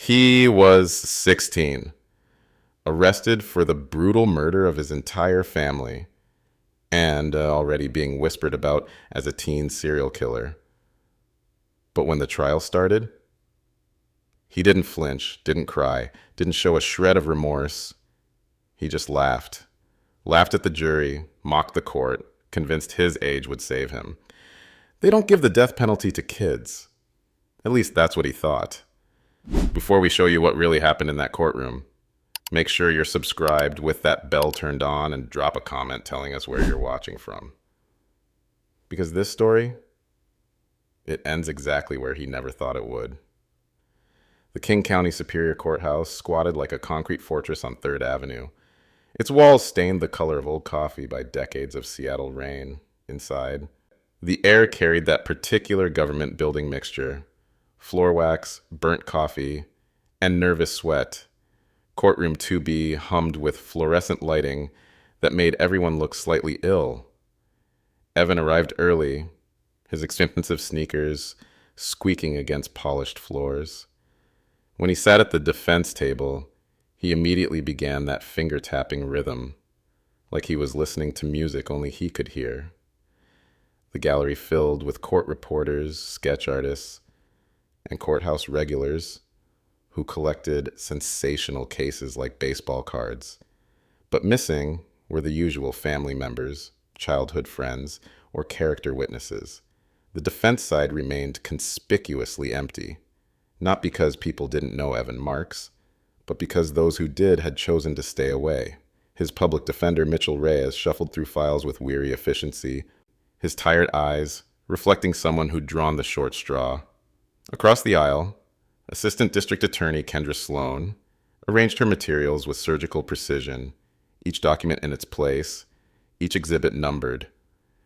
He was 16, arrested for the brutal murder of his entire family, and already being whispered about as a teen serial killer. But when the trial started, he didn't flinch, didn't cry, didn't show a shred of remorse. He just laughed. Laughed at the jury, mocked the court, convinced his age would save him. They don't give the death penalty to kids. At least that's what he thought. Before we show you what really happened in that courtroom, make sure you're subscribed with that bell turned on and drop a comment telling us where you're watching from. Because this story, it ends exactly where he never thought it would. The King County Superior Courthouse squatted like a concrete fortress on 3rd Avenue. Its walls stained the color of old coffee by decades of Seattle rain. Inside, the air carried that particular government building mixture: floor wax, burnt coffee, and nervous sweat. Courtroom 2B hummed with fluorescent lighting that made everyone look slightly ill. Evan arrived early, his expensive sneakers squeaking against polished floors. When he sat at the defense table, he immediately began that finger-tapping rhythm, like he was listening to music only he could hear. The gallery filled with court reporters, sketch artists, and courthouse regulars who collected sensational cases like baseball cards. But missing were the usual family members, childhood friends, or character witnesses. The defense side remained conspicuously empty, not because people didn't know Evan Marks, but because those who did had chosen to stay away. His public defender, Mitchell Reyes, shuffled through files with weary efficiency, his tired eyes reflecting someone who'd drawn the short straw. Across the aisle, Assistant District Attorney Kendra Sloan arranged her materials with surgical precision, each document in its place, each exhibit numbered.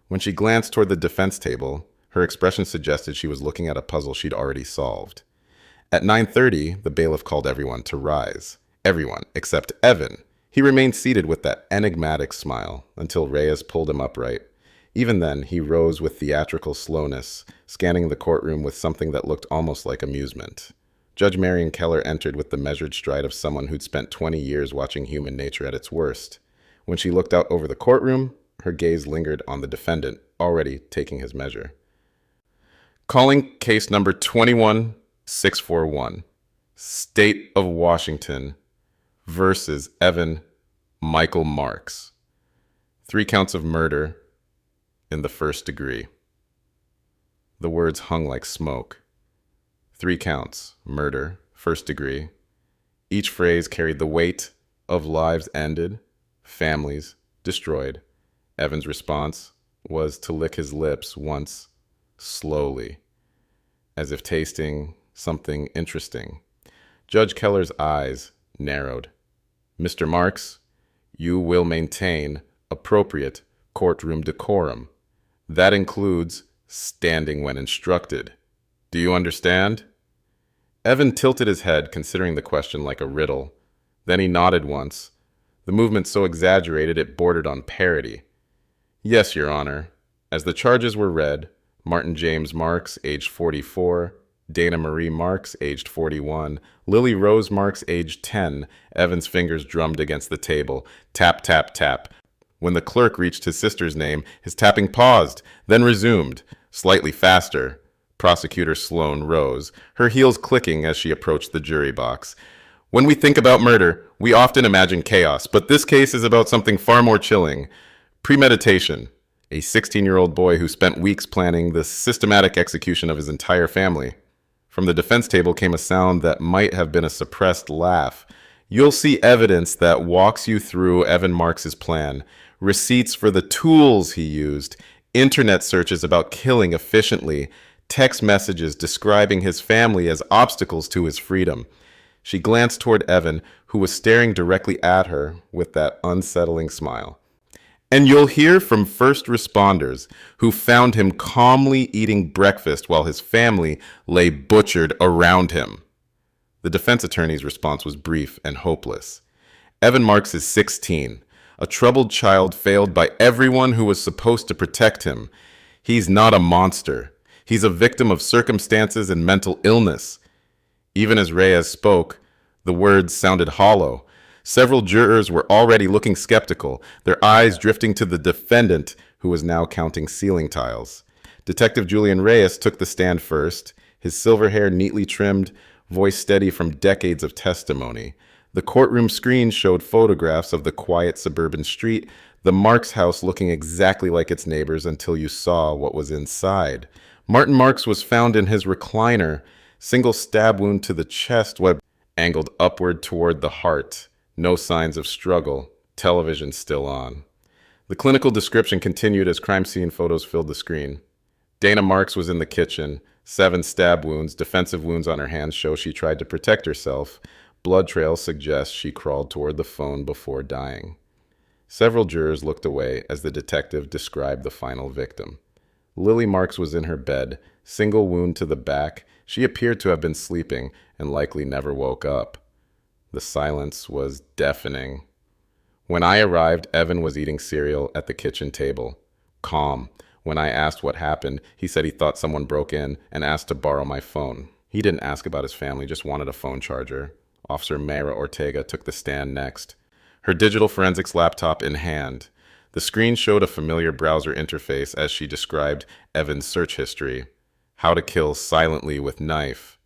When she glanced toward the defense table, her expression suggested she was looking at a puzzle she'd already solved. At 9:30, the bailiff called everyone to rise. Everyone, except Evan. He remained seated with that enigmatic smile until Reyes pulled him upright. Even then, he rose with theatrical slowness, scanning the courtroom with something that looked almost like amusement. Judge Marion Keller entered with the measured stride of someone who'd spent 20 years watching human nature at its worst. When she looked out over the courtroom, her gaze lingered on the defendant, already taking his measure. Calling case number 21641, State of Washington versus Evan Michael Marks. 3 counts of murder in the first degree. The words hung like smoke. 3 counts, murder, first degree. Each phrase carried the weight of lives ended, families destroyed. Evan's response was to lick his lips once, slowly, as if tasting something interesting. Judge Keller's eyes narrowed. Mr. Marks, you will maintain appropriate courtroom decorum. That includes standing when instructed. Do you understand? Evan tilted his head, considering the question like a riddle. Then he nodded once, the movement so exaggerated it bordered on parody. Yes, Your Honor. As the charges were read, Martin James Marks, aged 44, Dana Marie Marks, aged 41, Lily Rose Marks, aged 10. Evan's fingers drummed against the table. Tap, tap, tap. When the clerk reached his sister's name, his tapping paused, then resumed, slightly faster. Prosecutor Sloan rose, her heels clicking as she approached the jury box. When we think about murder, we often imagine chaos, but this case is about something far more chilling. Premeditation. A 16-year-old boy who spent weeks planning the systematic execution of his entire family. From the defense table came a sound that might have been a suppressed laugh. You'll see evidence that walks you through Evan Marks' plan. Receipts for the tools he used, internet searches about killing efficiently, text messages describing his family as obstacles to his freedom. She glanced toward Evan, who was staring directly at her with that unsettling smile. And you'll hear from first responders who found him calmly eating breakfast while his family lay butchered around him. The defense attorney's response was brief and hopeless. Evan Marks is 16, a troubled child failed by everyone who was supposed to protect him. He's not a monster. He's a victim of circumstances and mental illness. Even as Reyes spoke, the words sounded hollow. Several jurors were already looking skeptical, their eyes drifting to the defendant, who was now counting ceiling tiles. Detective Julian Reyes took the stand first, his silver hair neatly trimmed, voice steady from decades of testimony. The courtroom screen showed photographs of the quiet suburban street, the Marks house looking exactly like its neighbors until you saw what was inside. Martin Marks was found in his recliner, single stab wound to the chest, web angled upward toward the heart. No signs of struggle. Television still on. The clinical description continued as crime scene photos filled the screen. Dana Marks was in the kitchen. 7 stab wounds, defensive wounds on her hands show she tried to protect herself. Blood trails suggest she crawled toward the phone before dying. Several jurors looked away as the detective described the final victim. Lily Marks was in her bed, single wound to the back. She appeared to have been sleeping and likely never woke up. The silence was deafening. When I arrived, Evan was eating cereal at the kitchen table. Calm. When I asked what happened, he said he thought someone broke in and asked to borrow my phone. He didn't ask about his family, just wanted a phone charger. Officer Mayra Ortega took the stand next, her digital forensics laptop in hand. The screen showed a familiar browser interface as she described Evan's search history. How to kill silently with knife.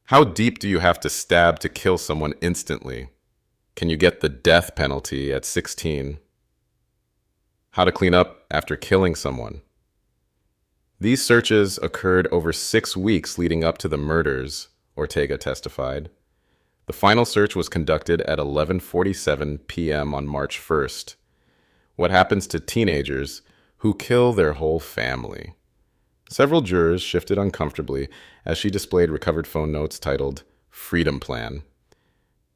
How deep do you have to stab to kill someone instantly? Can you get the death penalty at 16? How to clean up after killing someone. These searches occurred over 6 weeks leading up to the murders, Ortega testified. The final search was conducted at 11:47 p.m. on March 1st. What happens to teenagers who kill their whole family? Several jurors shifted uncomfortably as she displayed recovered phone notes titled Freedom Plan.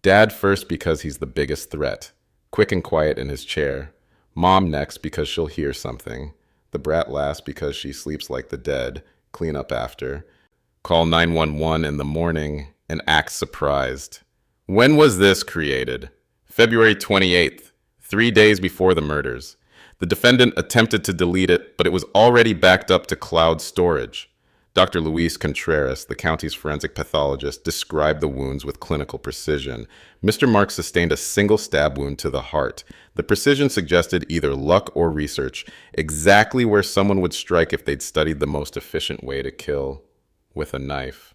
Dad first because he's the biggest threat, quick and quiet in his chair. Mom next because she'll hear something. The brat last because she sleeps like the dead, clean up after. Call 911 in the morning and act surprised. When was this created? February 28th, 3 days before the murders. The defendant attempted to delete it, but it was already backed up to cloud storage. Dr. Luis Contreras, the county's forensic pathologist, described the wounds with clinical precision. Mr. Marks sustained a single stab wound to the heart. The precision suggested either luck or research, exactly where someone would strike if they'd studied the most efficient way to kill, with a knife.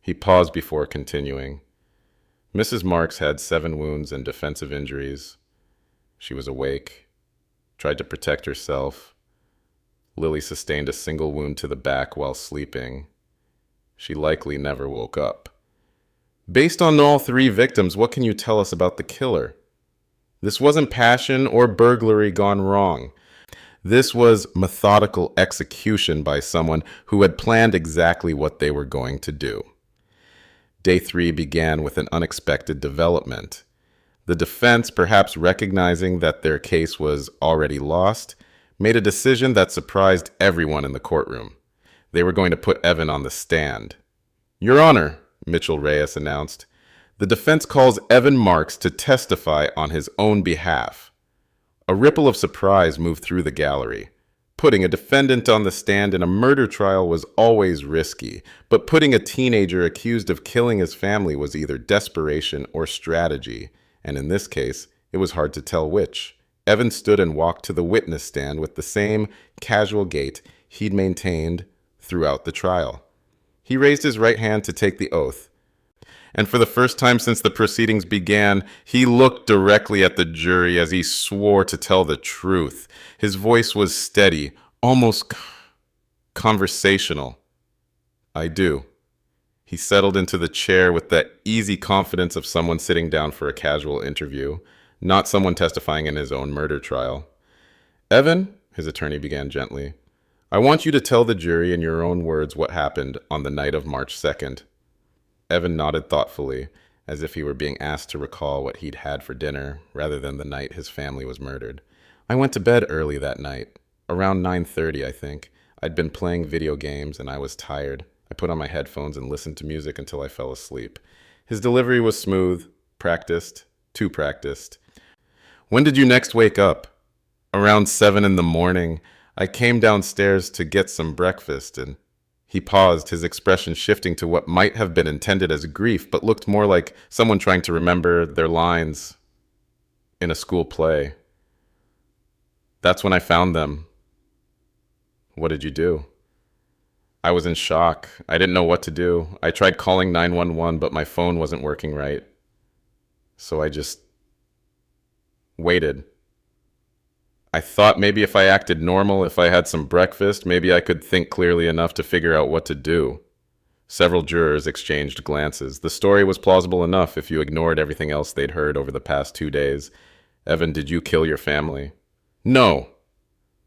He paused before continuing. Mrs. Marks had 7 wounds and defensive injuries. She was awake, tried to protect herself. Lily sustained a single wound to the back while sleeping. She likely never woke up. Based on all 3 victims, what can you tell us about the killer? This wasn't passion or burglary gone wrong. This was methodical execution by someone who had planned exactly what they were going to do. Day 3 began with an unexpected development. The defense, perhaps recognizing that their case was already lost, made a decision that surprised everyone in the courtroom. They were going to put Evan on the stand. Your Honor, Mitchell Reyes announced, the defense calls Evan Marks to testify on his own behalf. A ripple of surprise moved through the gallery. Putting a defendant on the stand in a murder trial was always risky, but putting a teenager accused of killing his family was either desperation or strategy, and in this case, it was hard to tell which. Evan stood and walked to the witness stand with the same casual gait he'd maintained throughout the trial. He raised his right hand to take the oath, and for the first time since the proceedings began, he looked directly at the jury as he swore to tell the truth. His voice was steady, almost conversational. I do. He settled into the chair with that easy confidence of someone sitting down for a casual interview, not someone testifying in his own murder trial. Evan, his attorney began gently, I want you to tell the jury in your own words what happened on the night of March 2nd. Evan nodded thoughtfully, as if he were being asked to recall what he'd had for dinner, rather than the night his family was murdered. I went to bed early that night, around 9:30, I think. I'd been playing video games and I was tired. I put on my headphones and listened to music until I fell asleep. His delivery was smooth, practiced, too practiced. When did you next wake up? Around 7 in the morning. I came downstairs to get some breakfast and He paused, his expression shifting to what might have been intended as grief, but looked more like someone trying to remember their lines in a school play. That's when I found them. What did you do? I was in shock. I didn't know what to do. I tried calling 911, but my phone wasn't working right. So I just waited. I thought maybe if I acted normal, if I had some breakfast, maybe I could think clearly enough to figure out what to do. Several jurors exchanged glances. The story was plausible enough if you ignored everything else they'd heard over the past 2 days. Evan, did you kill your family? No.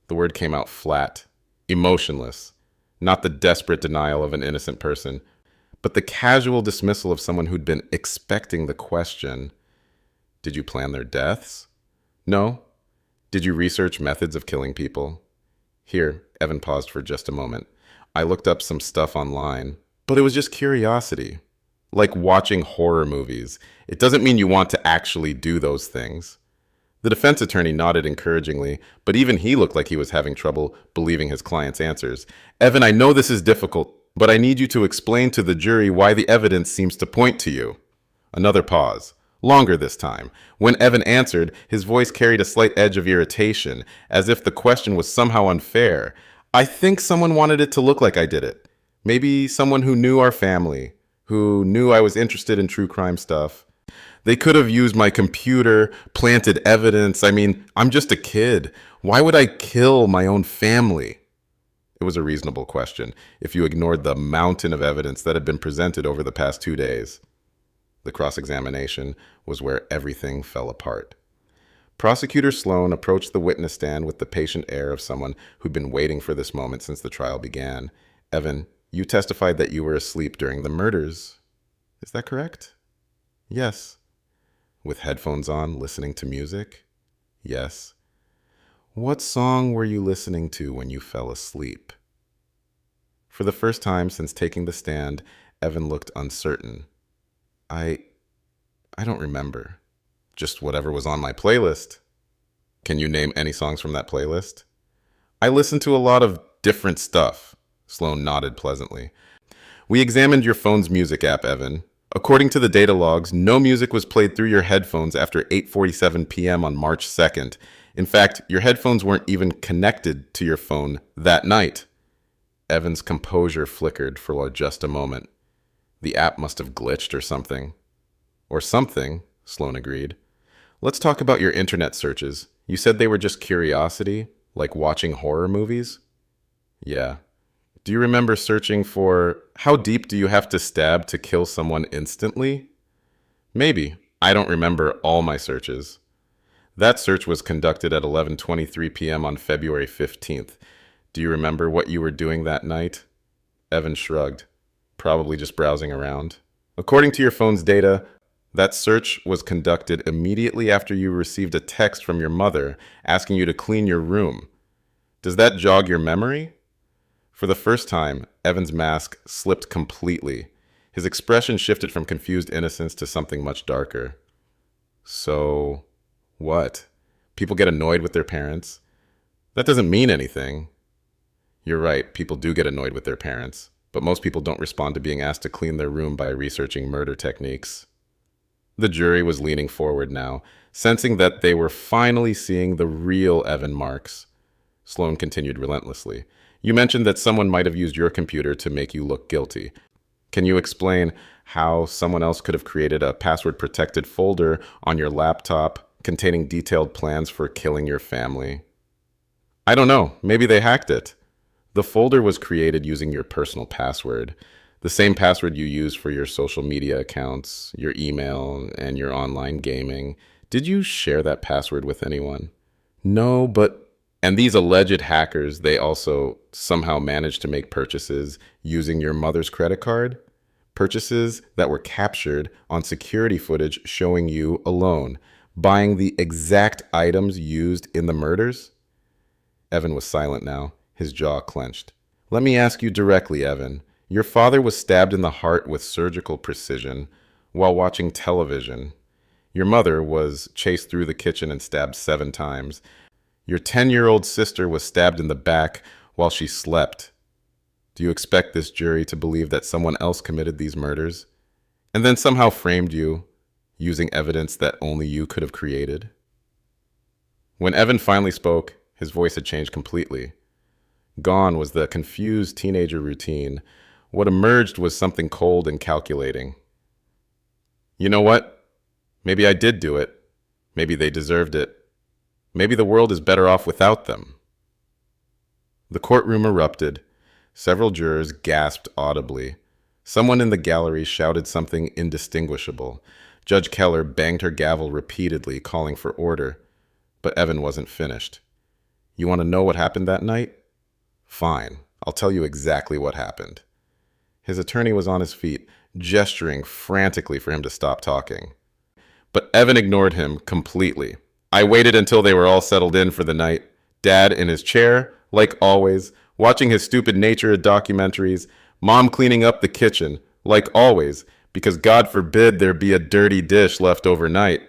The word came out flat, emotionless. Not the desperate denial of an innocent person, but the casual dismissal of someone who'd been expecting the question. Did you plan their deaths? No. Did you research methods of killing people? Here, Evan paused for just a moment. I looked up some stuff online, but it was just curiosity. Like watching horror movies. It doesn't mean you want to actually do those things. The defense attorney nodded encouragingly, but even he looked like he was having trouble believing his client's answers. Evan, I know this is difficult, but I need you to explain to the jury why the evidence seems to point to you. Another pause. Longer this time. When Evan answered, his voice carried a slight edge of irritation, as if the question was somehow unfair. I think someone wanted it to look like I did it. Maybe someone who knew our family, who knew I was interested in true crime stuff. They could have used my computer, planted evidence. I mean, I'm just a kid. Why would I kill my own family? It was a reasonable question, if you ignored the mountain of evidence that had been presented over the past 2 days. The cross-examination was where everything fell apart. Prosecutor Sloan approached the witness stand with the patient air of someone who'd been waiting for this moment since the trial began. Evan, you testified that you were asleep during the murders. Is that correct? Yes. With headphones on, listening to music? Yes. What song were you listening to when you fell asleep? For the first time since taking the stand, Evan looked uncertain. I don't remember. Just whatever was on my playlist. Can you name any songs from that playlist? I listened to a lot of different stuff. Sloan nodded pleasantly. We examined your phone's music app, Evan. According to the data logs, no music was played through your headphones after 8:47 p.m. on March 2nd. In fact, your headphones weren't even connected to your phone that night. Evan's composure flickered for just a moment. The app must have glitched or something. Or something, Sloan agreed. Let's talk about your internet searches. You said they were just curiosity, like watching horror movies? Yeah. Do you remember searching for, how deep do you have to stab to kill someone instantly? Maybe. I don't remember all my searches. That search was conducted at 11:23 p.m. on February 15th. Do you remember what you were doing that night? Evan shrugged. Probably just browsing around. According to your phone's data, that search was conducted immediately after you received a text from your mother asking you to clean your room. Does that jog your memory? For the first time, Evan's mask slipped completely. His expression shifted from confused innocence to something much darker. So, what? People get annoyed with their parents? That doesn't mean anything. You're right, people do get annoyed with their parents, but most people don't respond to being asked to clean their room by researching murder techniques. The jury was leaning forward now, sensing that they were finally seeing the real Evan Marks. Sloan continued relentlessly. You mentioned that someone might have used your computer to make you look guilty. Can you explain how someone else could have created a password-protected folder on your laptop containing detailed plans for killing your family? I don't know. Maybe they hacked it. The folder was created using your personal password, the same password you use for your social media accounts, your email, and your online gaming. Did you share that password with anyone? No, but... And these alleged hackers, they also somehow managed to make purchases using your mother's credit card? Purchases that were captured on security footage showing you alone, buying the exact items used in the murders? Evan was silent now, his jaw clenched. Let me ask you directly, Evan. Your father was stabbed in the heart with surgical precision while watching television. Your mother was chased through the kitchen and stabbed 7 times. Your 10-year-old sister was stabbed in the back while she slept. Do you expect this jury to believe that someone else committed these murders and then somehow framed you using evidence that only you could have created? When Evan finally spoke, his voice had changed completely. Gone was the confused teenager routine. What emerged was something cold and calculating. You know what? Maybe I did do it. Maybe they deserved it. Maybe the world is better off without them. The courtroom erupted. Several jurors gasped audibly. Someone in the gallery shouted something indistinguishable. Judge Keller banged her gavel repeatedly, calling for order. But Evan wasn't finished. You want to know what happened that night? Fine, I'll tell you exactly what happened. His attorney was on his feet, gesturing frantically for him to stop talking. But Evan ignored him completely. I waited until they were all settled in for the night. Dad in his chair, like always, watching his stupid nature documentaries. Mom cleaning up the kitchen, like always, because God forbid there be a dirty dish left overnight.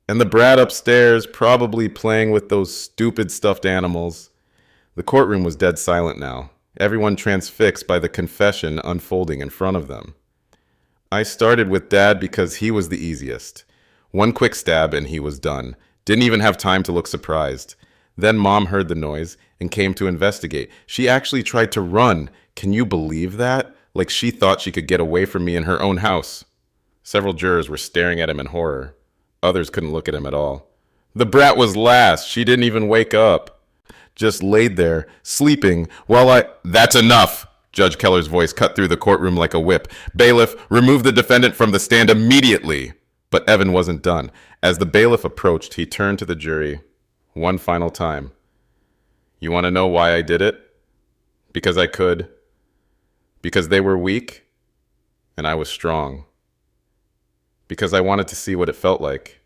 And the brat upstairs probably playing with those stupid stuffed animals. The courtroom was dead silent now, everyone transfixed by the confession unfolding in front of them. I started with Dad because he was the easiest. One quick stab and he was done. Didn't even have time to look surprised. Then Mom heard the noise and came to investigate. She actually tried to run. Can you believe that? Like she thought she could get away from me in her own house. Several jurors were staring at him in horror. Others couldn't look at him at all. The brat was last. She didn't even wake up. Just laid there, sleeping, while That's enough! Judge Keller's voice cut through the courtroom like a whip. Bailiff, remove the defendant from the stand immediately! But Evan wasn't done. As the bailiff approached, he turned to the jury one final time. You want to know why I did it? Because I could. Because they were weak, and I was strong. Because I wanted to see what it felt like.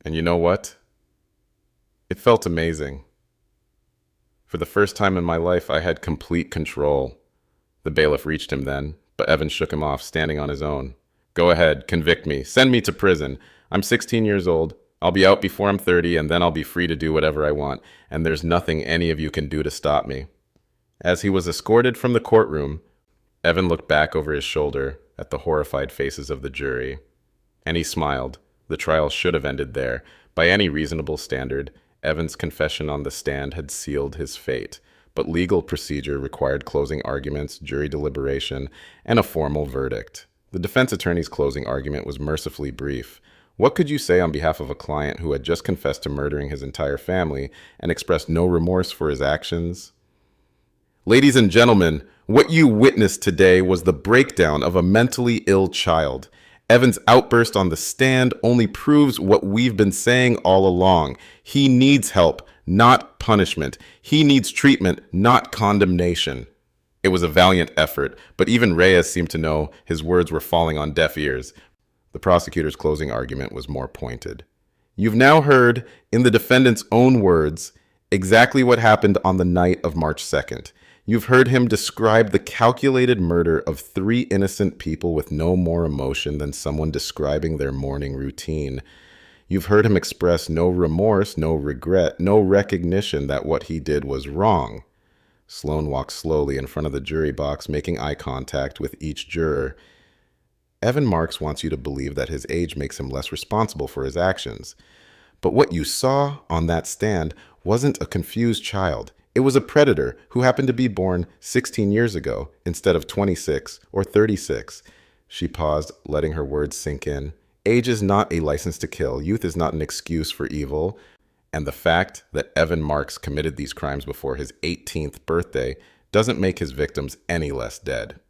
And you know what? It felt amazing. For the first time in my life, I had complete control. The bailiff reached him then, but Evan shook him off, standing on his own. Go ahead, convict me, send me to prison. I'm 16 years old. I'll be out before I'm 30, and then I'll be free to do whatever I want, and there's nothing any of you can do to stop me. As he was escorted from the courtroom, Evan looked back over his shoulder at the horrified faces of the jury, and he smiled. The trial should have ended there. By any reasonable standard, Evan's confession on the stand had sealed his fate, but legal procedure required closing arguments, jury deliberation, and a formal verdict. The defense attorney's closing argument was mercifully brief. What could you say on behalf of a client who had just confessed to murdering his entire family and expressed no remorse for his actions? Ladies and gentlemen, what you witnessed today was the breakdown of a mentally ill child. Evan's outburst on the stand only proves what we've been saying all along. He needs help, not punishment. He needs treatment, not condemnation. It was a valiant effort, but even Reyes seemed to know his words were falling on deaf ears. The prosecutor's closing argument was more pointed. You've now heard, in the defendant's own words, exactly what happened on the night of March 2nd. You've heard him describe the calculated murder of 3 innocent people with no more emotion than someone describing their morning routine. You've heard him express no remorse, no regret, no recognition that what he did was wrong. Sloan walked slowly in front of the jury box, making eye contact with each juror. Evan Marks wants you to believe that his age makes him less responsible for his actions. But what you saw on that stand wasn't a confused child. It was a predator who happened to be born 16 years ago instead of 26 or 36. She paused, letting her words sink in. Age is not a license to kill. Youth is not an excuse for evil. And the fact that Evan Marks committed these crimes before his 18th birthday doesn't make his victims any less dead.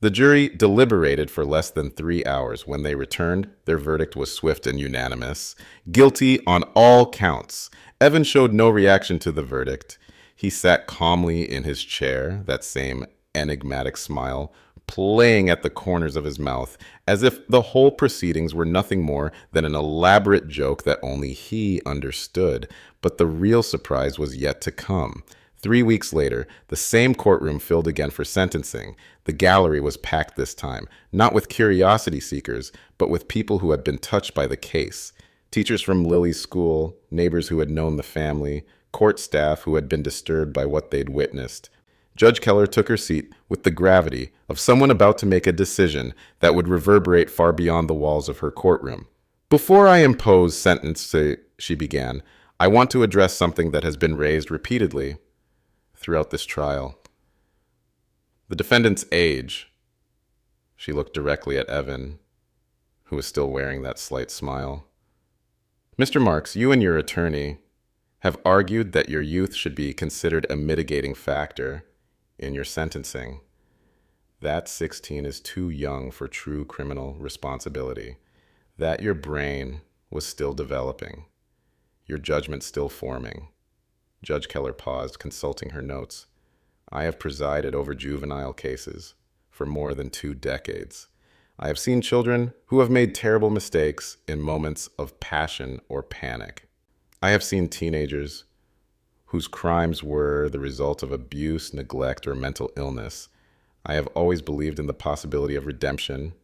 The jury deliberated for less than 3 hours. When they returned, their verdict was swift and unanimous. Guilty on all counts. Evan showed no reaction to the verdict. He sat calmly in his chair, that same enigmatic smile playing at the corners of his mouth, as if the whole proceedings were nothing more than an elaborate joke that only he understood. But the real surprise was yet to come. 3 weeks later, the same courtroom filled again for sentencing. The gallery was packed this time, not with curiosity seekers, but with people who had been touched by the case. Teachers from Lily's school, neighbors who had known the family, court staff who had been disturbed by what they'd witnessed. Judge Keller took her seat with the gravity of someone about to make a decision that would reverberate far beyond the walls of her courtroom. Before I impose sentence, she began, I want to address something that has been raised repeatedly throughout this trial. The defendant's age. She looked directly at Evan, who was still wearing that slight smile. Mr. Marks, you and your attorney have argued that your youth should be considered a mitigating factor in your sentencing. That 16 is too young for true criminal responsibility. That your brain was still developing. Your judgment still forming. Judge Keller paused, consulting her notes. I have presided over juvenile cases for more than 2 decades. I have seen children who have made terrible mistakes in moments of passion or panic. I have seen teenagers whose crimes were the result of abuse, neglect, or mental illness. I have always believed in the possibility of redemption,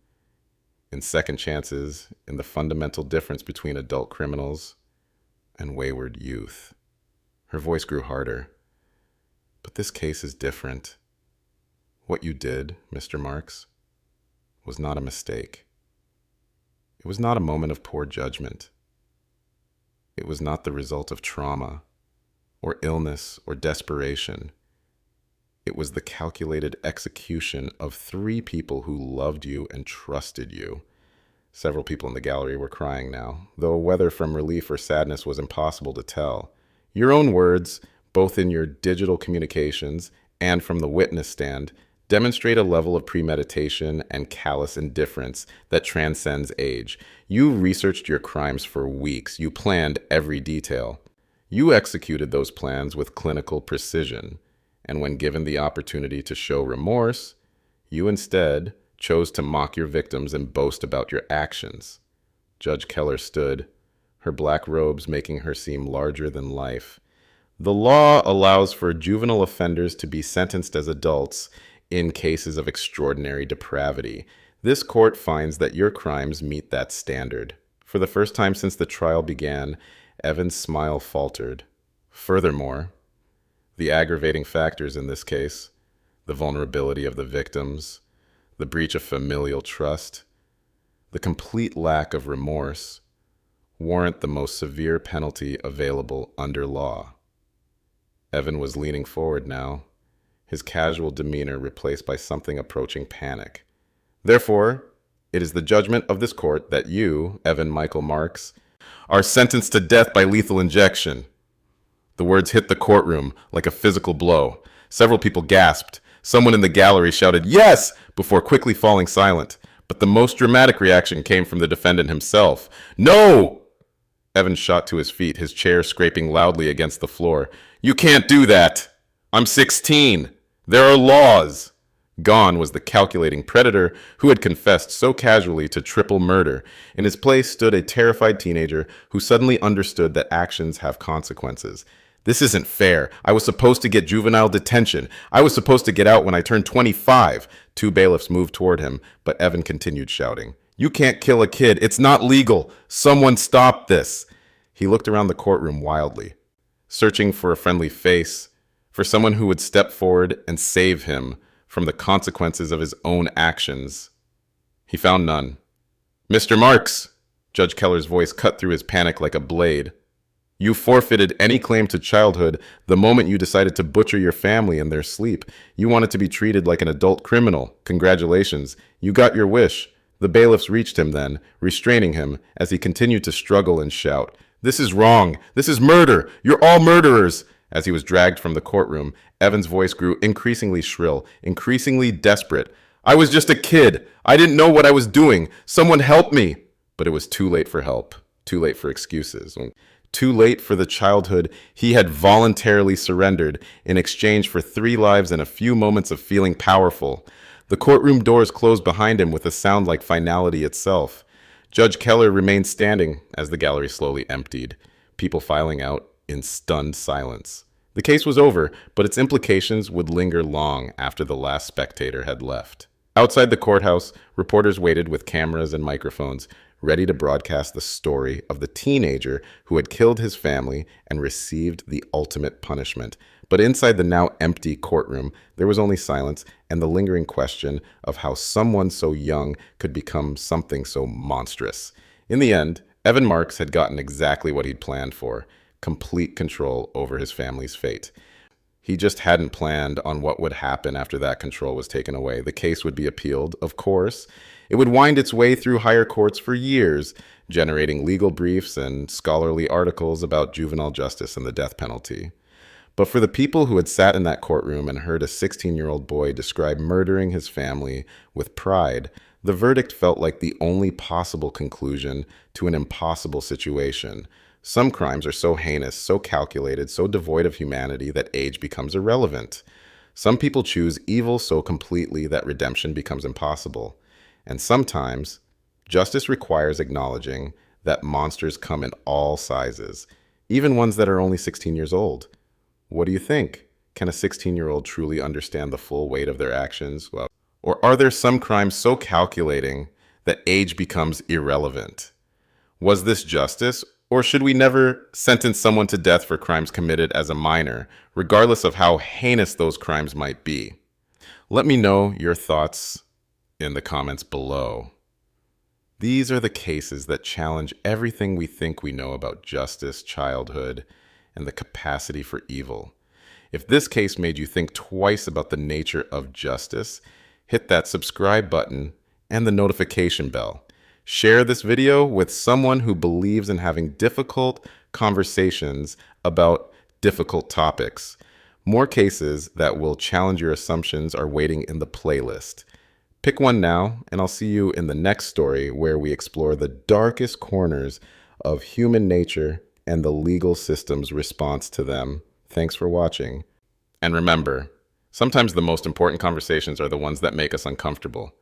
in second chances, in the fundamental difference between adult criminals and wayward youth. Her voice grew harder. But this case is different. What you did, Mr. Marks, was not a mistake. It was not a moment of poor judgment. It was not the result of trauma, or illness, or desperation. It was the calculated execution of 3 people who loved you and trusted you. Several people in the gallery were crying now, though whether from relief or sadness was impossible to tell. Your own words, both in your digital communications and from the witness stand, demonstrate a level of premeditation and callous indifference that transcends age. You researched your crimes for weeks. You planned every detail. You executed those plans with clinical precision. And when given the opportunity to show remorse, you instead chose to mock your victims and boast about your actions. Judge Keller stood, her black robes making her seem larger than life. The law allows for juvenile offenders to be sentenced as adults in cases of extraordinary depravity. This court finds that your crimes meet that standard. For the first time since the trial began, Evan's smile faltered. Furthermore, the aggravating factors in this case, the vulnerability of the victims, the breach of familial trust, the complete lack of remorse, warrant the most severe penalty available under law. Evan was leaning forward now, his casual demeanor replaced by something approaching panic. Therefore, it is the judgment of this court that you, Evan Michael Marks, are sentenced to death by lethal injection. The words hit the courtroom like a physical blow. Several people gasped. Someone in the gallery shouted, "Yes!" before quickly falling silent. But the most dramatic reaction came from the defendant himself. "No!" Evan shot to his feet, his chair scraping loudly against the floor. "You can't do that! I'm 16! There are laws!" Gone was the calculating predator who had confessed so casually to triple murder. In his place stood a terrified teenager who suddenly understood that actions have consequences. This isn't fair. I was supposed to get juvenile detention. I was supposed to get out when I turned 25. 2 bailiffs moved toward him, but Evan continued shouting, "You can't kill a kid. It's not legal. Someone stop this." He looked around the courtroom wildly, searching for a friendly face, for someone who would step forward and save him from the consequences of his own actions. He found none. "Mr. Marks," Judge Keller's voice cut through his panic like a blade. "You forfeited any claim to childhood the moment you decided to butcher your family in their sleep. You wanted to be treated like an adult criminal. Congratulations. You got your wish." The bailiffs reached him then, restraining him as he continued to struggle and shout, "This is wrong. This is murder. You're all murderers." As he was dragged from the courtroom, Evan's voice grew increasingly shrill, increasingly desperate. "I was just a kid. I didn't know what I was doing. Someone help me." But it was too late for help, too late for excuses, too late for the childhood he had voluntarily surrendered in exchange for 3 lives and a few moments of feeling powerful. The courtroom doors closed behind him with a sound like finality itself. Judge Keller remained standing as the gallery slowly emptied, people filing out in stunned silence. The case was over, but its implications would linger long after the last spectator had left. Outside the courthouse, reporters waited with cameras and microphones, ready to broadcast the story of the teenager who had killed his family and received the ultimate punishment. But inside the now empty courtroom, there was only silence and the lingering question of how someone so young could become something so monstrous. In the end, Evan Marks had gotten exactly what he'd planned for: complete control over his family's fate. He just hadn't planned on what would happen after that control was taken away. The case would be appealed, of course. It would wind its way through higher courts for years, generating legal briefs and scholarly articles about juvenile justice and the death penalty. But for the people who had sat in that courtroom and heard a 16-year-old boy describe murdering his family with pride, the verdict felt like the only possible conclusion to an impossible situation. Some crimes are so heinous, so calculated, so devoid of humanity that age becomes irrelevant. Some people choose evil so completely that redemption becomes impossible. And sometimes, justice requires acknowledging that monsters come in all sizes, even ones that are only 16 years old. What do you think? Can a 16-year-old truly understand the full weight of their actions? Well, or are there some crimes so calculating that age becomes irrelevant? Was this justice? Or should we never sentence someone to death for crimes committed as a minor, regardless of how heinous those crimes might be? Let me know your thoughts in the comments below. These are the cases that challenge everything we think we know about justice, childhood, and the capacity for evil. If this case made you think twice about the nature of justice, hit that subscribe button and the notification bell. Share this video with someone who believes in having difficult conversations about difficult topics. More cases that will challenge your assumptions are waiting in the playlist. Pick one now, and I'll see you in the next story where we explore the darkest corners of human nature and the legal system's response to them. Thanks for watching. And remember, sometimes the most important conversations are the ones that make us uncomfortable.